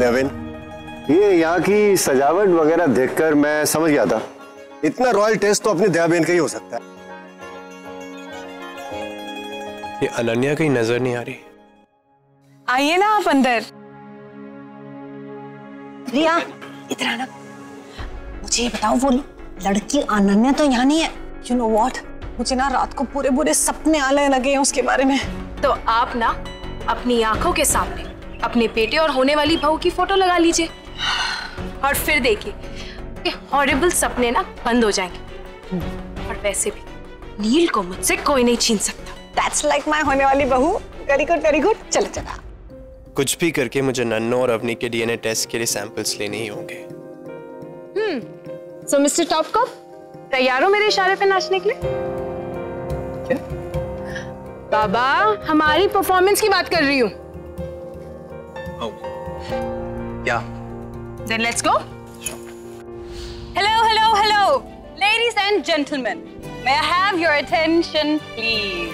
दयाबेन, ये यहाँ की सजावट वगैरह देखकर मैं समझ गया था इतना रॉयल टेस्ट तो अपनी दयाबेन का ही हो सकता है। ये अनन्या कहीं नजर नहीं आ रही। आइए ना आप अंदर। रिया इधर आना। मुझे ये बताओ, वो लड़की अनन्या तो यहाँ नहीं है? You know what? मुझे ना रात को पूरे बुरे सपने आने लगे हैं उसके बारे में। तो आप ना अपनी आंखों के सामने अपने बेटे और होने वाली बहू की फोटो लगा लीजिए और फिर देखिए ये हॉरिबल सपने ना बंद हो जाएंगे। और वैसे भी नील को मुझसे कोई नहीं छीन सकता। That's like my होने वाली बहू। Very good very good. चलो चला। कुछ भी करके मुझे नन्नो और अवनी के डीएनए टेस्ट के लिए सैंपल्स लेने ही होंगे। सो मिस्टर टॉपकॉप, तैयार हो मेरे इशारे पे नाचने के लिए? क्या? बाबा, हमारी परफॉर्मेंस की बात कर रही हूँ। क्या? Then let's go. Hello, hello, hello, ladies and gentlemen. May I have your attention, please?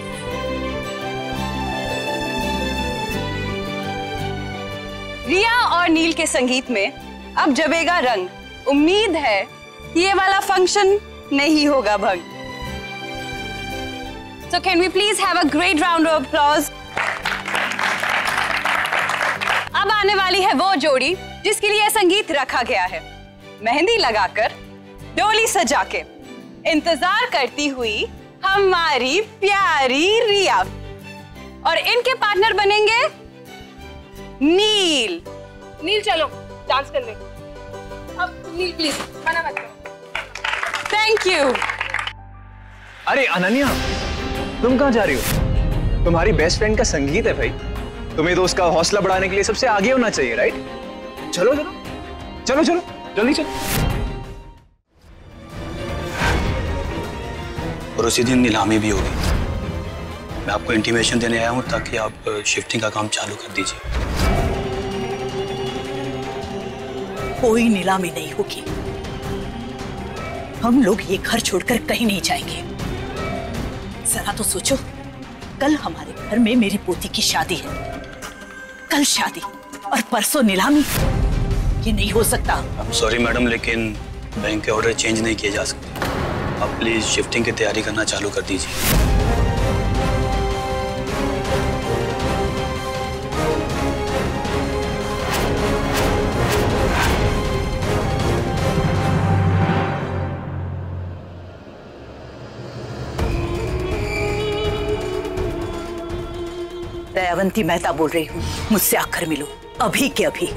रिया और नील के संगीत में अब जबेगा रंग। उम्मीद है ये वाला फंक्शन नहीं होगा भंग। So can we please have a great round of applause? अब आने वाली है वो जोड़ी जिसके लिए संगीत रखा गया है। मेहंदी लगाकर, डोली सजा के इंतजार करती हुई हमारी प्यारी रिया, और इनके पार्टनर बनेंगे नील। नील चलो डांस करने। अब नील प्लीज मना मत करो। Thank you. अरे अनन्या, तुम कहाँ जा रही हो? तुम्हारी बेस्ट फ्रेंड का संगीत है भाई, तुम्हें तो उसका हौसला बढ़ाने के लिए सबसे आगे होना चाहिए, राइट? चलो चलो चलो चलो जल्दी चलो। और उसी दिन नीलामी भी होगी। मैं आपको इंटीमेशन देने आया हूँ ताकि आप शिफ्टिंग का काम चालू कर दीजिए। कोई नीलामी नहीं होगी। हम लोग ये घर छोड़कर कहीं नहीं जाएंगे। जरा तो सोचो, कल हमारे घर में मेरी पोती की शादी है। कल शादी और परसों नीलामी, ये नहीं हो सकता। सॉरी मैडम, लेकिन बैंक के ऑर्डर चेंज नहीं किए जा सकते। आप प्लीज शिफ्टिंग की तैयारी करना चालू कर दीजिए। दयावंती मेहता बोल रही हूँ, मुझसे आकर मिलो अभी के अभी।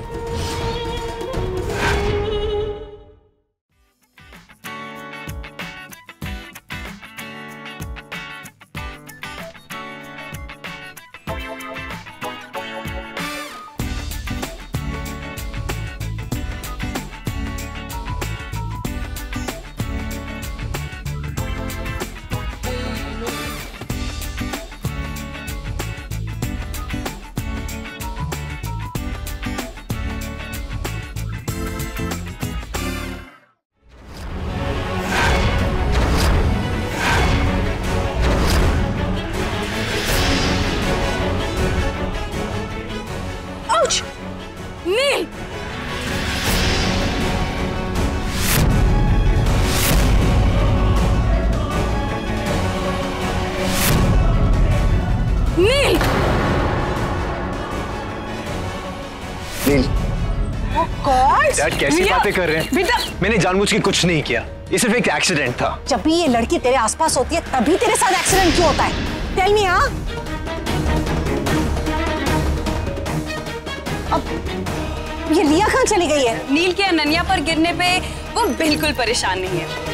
नील, नील, नील, डैड कैसी बातें कर रहे हैं? बेटा, मैंने जानबूझ के कुछ नहीं किया, ये सिर्फ एक एक्सीडेंट था। जब भी ये लड़की तेरे आसपास होती है तभी तेरे साथ एक्सीडेंट क्यों होता है? Tell me. हाँ, अब ये रिया कहाँ चली गई है? नील के अनन्या पर गिरने पे वो बिल्कुल परेशान नहीं है।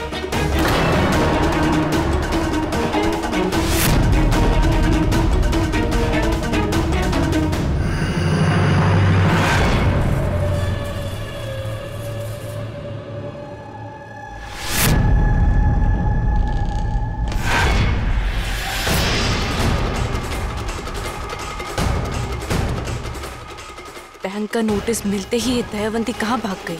बैंक का नोटिस मिलते ही ये दयावंती कहाँ भाग गई?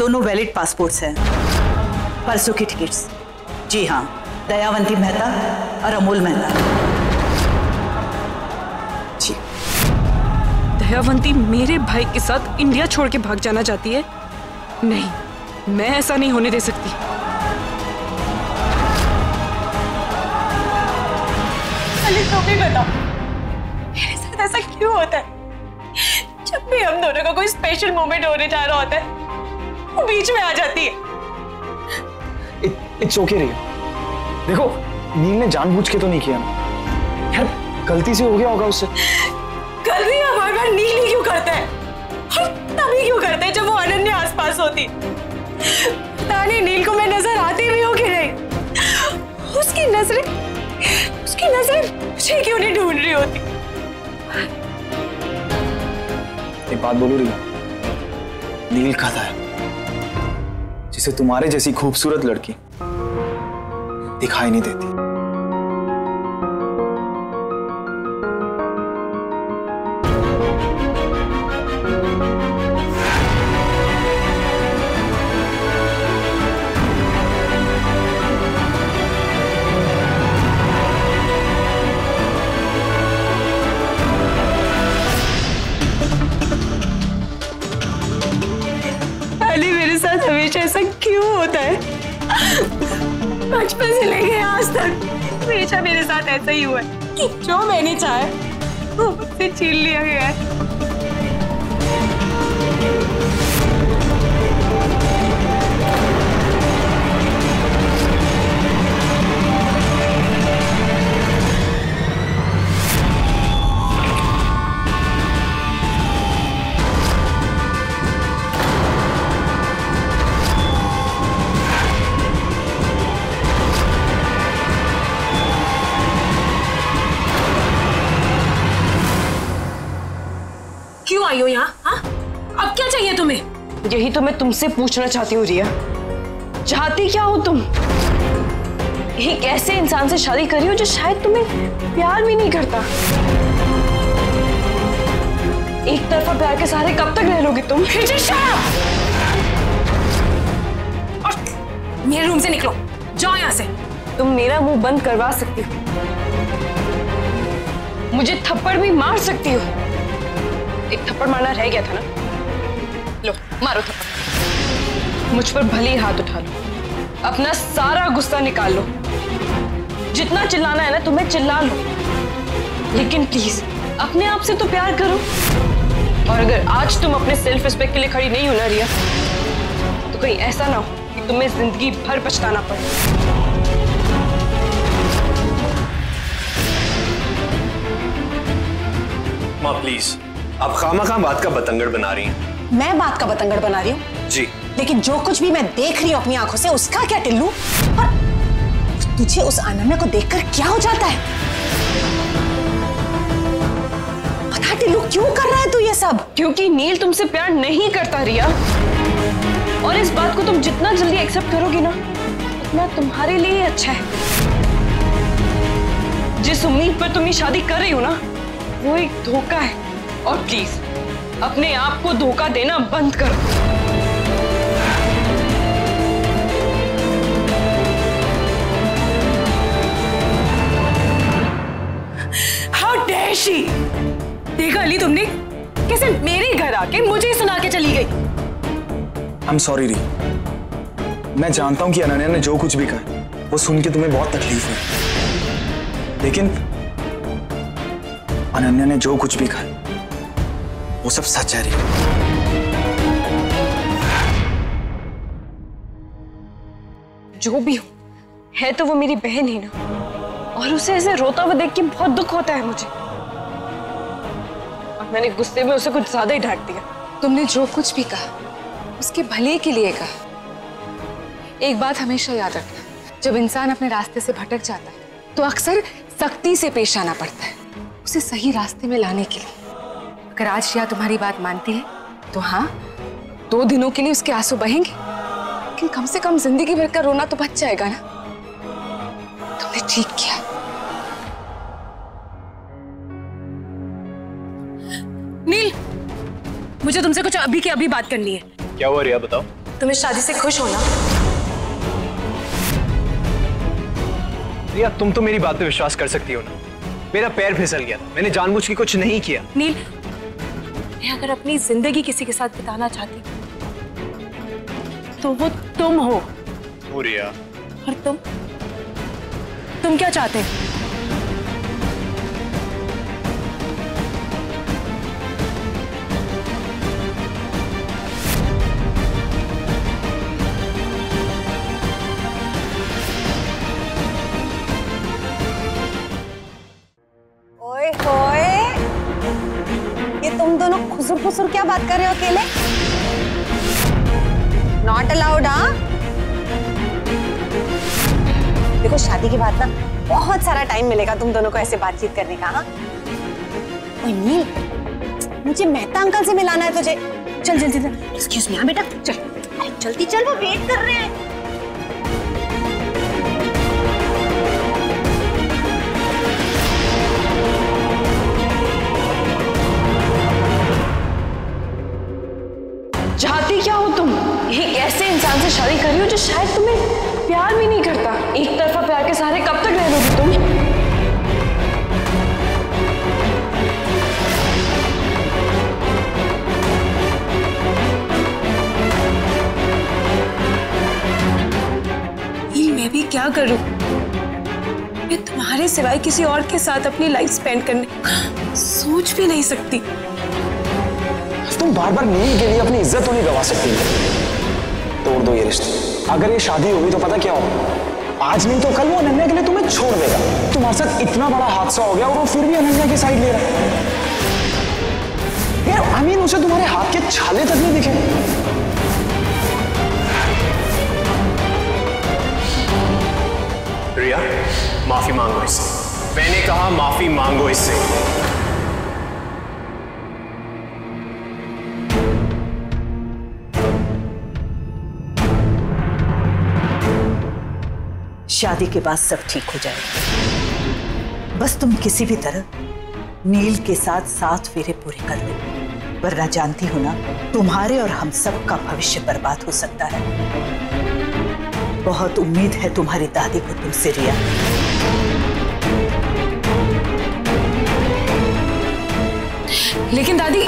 दोनों वैलिड पासपोर्ट्स हैं। परसों की टिकट्स। जी हाँ, दयावंती मेहता और अमोल मेहता। जी। दयावंती मेरे भाई के साथ इंडिया छोड़ के भाग जाना चाहती है? नहीं, मैं ऐसा नहीं होने दे सकती। अली तुम भी बताओ, मेरे साथ ऐसा क्यों होता है? जब भी हम दोनों का कोई स्पेशल मोमेंट होने जा रहा होता है, वो बीच में आ जाती है। इट्स ओके रिया। देखो, नील ने जानबूझ के तो नहीं किया ना यार, गलती से हो गया होगा उससे। गलती हमारे बार नील ही क्यों करता है? और तभी क्यों करता है जब वो अनन्या आसपास होती। पता नहीं नील को मैं नजर आती भी हूँ कि नहीं। उसकी नजरें मुझे क्यों नहीं ढूंढ रही होती? एक बात बोलूं रिया, नील कहता है जिसे तुम्हारे जैसी खूबसूरत लड़की दिखाई नहीं देती। अली मेरे साथ हमेशा ऐसा क्यों होता है? बचपन से लेके आज तक हमेशा मेरे साथ ऐसा ही हुआ है कि जो मैंने चाहा वो मुझसे छीन लिया गया है। क्यों आई हो यहाँ? हाँ? अब क्या चाहिए तुम्हें? यही तो मैं तुमसे पूछना चाहती हूँ रिया, चाहती क्या हो तुम? एक ऐसे इंसान से शादी करी हो जो शायद तुम्हें प्यार भी नहीं करता। एक तरफा प्यार के सहारे कब तक रह लोगी तुम? और मेरे रूम से निकलो, जाओ यहाँ से। तुम मेरा मुंह बंद करवा सकती हो, मुझे थप्पड़ भी मार सकती हो। एक थप्पड़ मारना रह गया था ना, लो मारो थप्पड़। मुझ पर भले ही हाथ उठा लो, अपना सारा गुस्सा निकाल लो, जितना चिल्लाना है ना तुम्हें चिल्ला लो, लेकिन प्लीज अपने आप से तो प्यार करो। और अगर आज तुम अपने सेल्फ रिस्पेक्ट के लिए खड़ी नहीं हो ना रिया, तो कहीं ऐसा ना हो कि तुम्हें जिंदगी भर पछताना पड़े। माँ प्लीज, आप खामा बात का बतंगड़ बना रही हैं। मैं बात का बतंगड़ बना रही हूँ? जी। लेकिन जो कुछ भी मैं देख रही हूँ अपनी आंखों से, उसका क्या टिल्लू? और तुझे उस अनन्या को देखकर क्या हो जाता है? बता टिल्लू, क्यों कर रहा है तू ये सब? क्योंकि नील तुमसे प्यार नहीं करता रिया, और इस बात को तुम जितना जल्दी एक्सेप्ट करोगी ना, उतना तुम्हारे लिए अच्छा है। जिस उम्मीद पर तुम ये शादी कर रही हो ना, वो एक धोखा है। और प्लीज अपने आप को धोखा देना बंद करो। How dare she? देखा अली तुमने कैसे मेरे घर आके मुझे सुना के चली गई? आई एम सॉरी री, मैं जानता हूं कि अनन्या ने जो कुछ भी कहा वो सुन के तुम्हें बहुत तकलीफ हुई, लेकिन अनन्या ने जो कुछ भी कहा वो सब सच है री। जो भी हो, है तो वो मेरी बहन ही ना, और उसे ऐसे रोता हुआ देख के बहुत दुख होता है मुझे। और मैंने गुस्से में उसे कुछ ज्यादा ही डांट दिया। तुमने जो कुछ भी कहा उसके भले के लिए कहा। एक बात हमेशा याद रखना, जब इंसान अपने रास्ते से भटक जाता है तो अक्सर सख्ती से पेश आना पड़ता है उसे सही रास्ते में लाने के लिए। अगर आज रिया तुम्हारी बात मानती है तो हाँ, 2 दिनों के लिए उसके आंसू बहेंगे, लेकिन कम से कम जिंदगी भर का रोना तो बच जाएगा ना। तुमने ठीक किया। नील, मुझे तुमसे कुछ अभी के अभी बात करनी है। क्या हुआ रिया, बताओ। तुम इस शादी से खुश हो ना? रिया, तुम तो मेरी बात पे विश्वास कर सकती हो ना। मेरा पैर फिसल गया था, मैंने जानबूझ के कुछ नहीं किया। नील, मैं अगर अपनी जिंदगी किसी के साथ बिताना चाहती तो वो तुम हो। रिया, और तुम क्या चाहते हो? ओए होए, ये तुम दोनों खुसुर खुसुर क्या बात कर रहे हो अकेले? Not allowed. हाँ, देखो शादी के बाद ना बहुत सारा टाइम मिलेगा तुम दोनों को ऐसे बातचीत करने का। हाँ, ओए नील, मुझे मेहता अंकल से मिलाना है तुझे। चल जल्दी चल। Excuse me. हाँ बेटा, चल जल्दी चल, वो वेट कर रहे हैं। चाहती क्या हो तुम? एक ऐसे इंसान से शादी कर रही हो जो शायद तुम्हें प्यार भी नहीं करता। एक तरफा प्यार के सहारे कब तक रह लोगी तुम? मैं भी क्या करूं? मैं तुम्हारे सिवाय किसी और के साथ अपनी लाइफ स्पेंड करने सोच भी नहीं सकती। तुम बार बार नील के लिए अपनी इज्जत तो नहीं गवा सकती। तोड़ दो ये रिश्ते। अगर ये शादी होगी तो पता क्या हो, आज नहीं तो कल वो अनन्या के लिए तुम्हें छोड़ देगा। तुम्हारे साथ इतना बड़ा हादसा हो गया और वो फिर भी अनन्या की साइड ले रहा है। यार अमीन, उसे तुम्हारे हाथ के छाले तक नहीं दिखे। रिया, माफी मांगो इससे। मैंने कहा माफी मांगो इससे। शादी के बाद सब ठीक हो जाएगा। बस तुम किसी भी तरह नील के साथ 7 फेरे पूरे कर लो, वरना जानती हो ना, तुम्हारे और हम सब का भविष्य बर्बाद हो सकता है। बहुत उम्मीद है तुम्हारी दादी को तुमसे रिया। लेकिन दादी,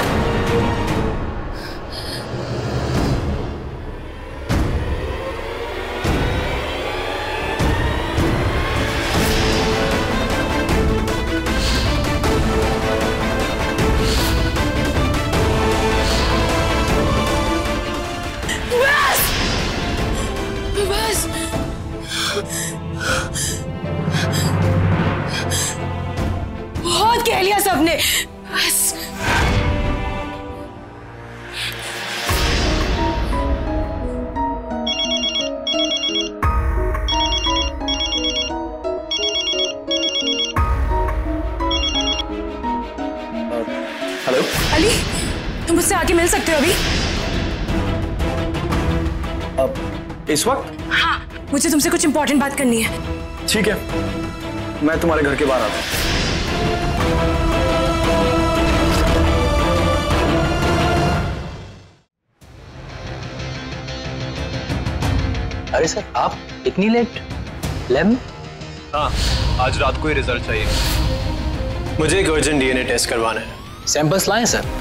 बहुत कह लिया सबने। बस हेलो अली, तुम मुझसे आके मिल सकते हो अभी? इस वक्त? हाँ, मुझे तुमसे कुछ इंपॉर्टेंट बात करनी है। ठीक है, मैं तुम्हारे घर के बाहर आता हूँ। अरे सर, आप इतनी लेट लैब में? हाँ, आज रात को ही रिजल्ट चाहिए। मुझे एक अर्जेंट डीएनए टेस्ट करवाना है। सैंपल्स लाएं सर?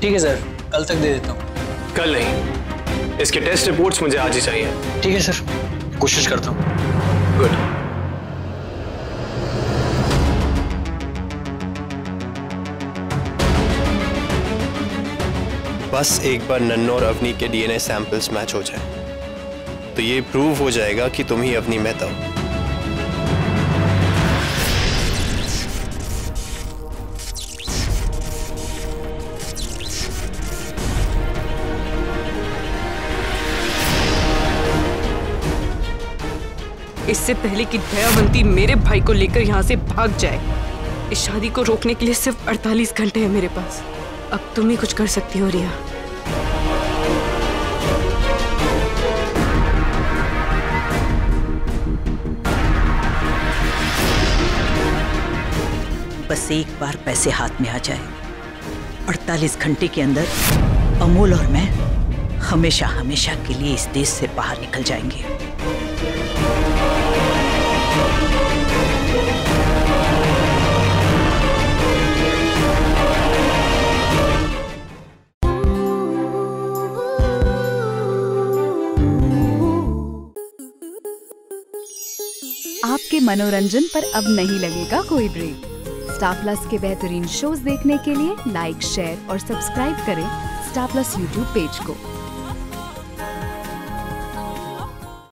ठीक है सर, कल तक दे देता हूँ। कल नहीं, इसके टेस्ट रिपोर्ट्स मुझे आज ही चाहिए। ठीक है सर, कोशिश करता हूँ। गुड। बस एक बार नन्नू और अवनी के डीएनए सैंपल्स मैच हो जाए तो ये प्रूव हो जाएगा कि तुम ही अवनी मेहता हो। इससे पहले कि दयावंती मेरे भाई को लेकर यहाँ से भाग जाए, इस शादी को रोकने के लिए सिर्फ 48 घंटे है मेरे पास। अब तुम ही कुछ कर सकती हो रिया। बस एक बार पैसे हाथ में आ जाए, 48 घंटे के अंदर अमोल और मैं हमेशा हमेशा के लिए इस देश से बाहर निकल जाएंगे। आपके मनोरंजन पर अब नहीं लगेगा कोई ब्रेक। स्टार प्लस के बेहतरीन शोज देखने के लिए लाइक, शेयर और सब्सक्राइब करें स्टार प्लस यूट्यूब पेज को।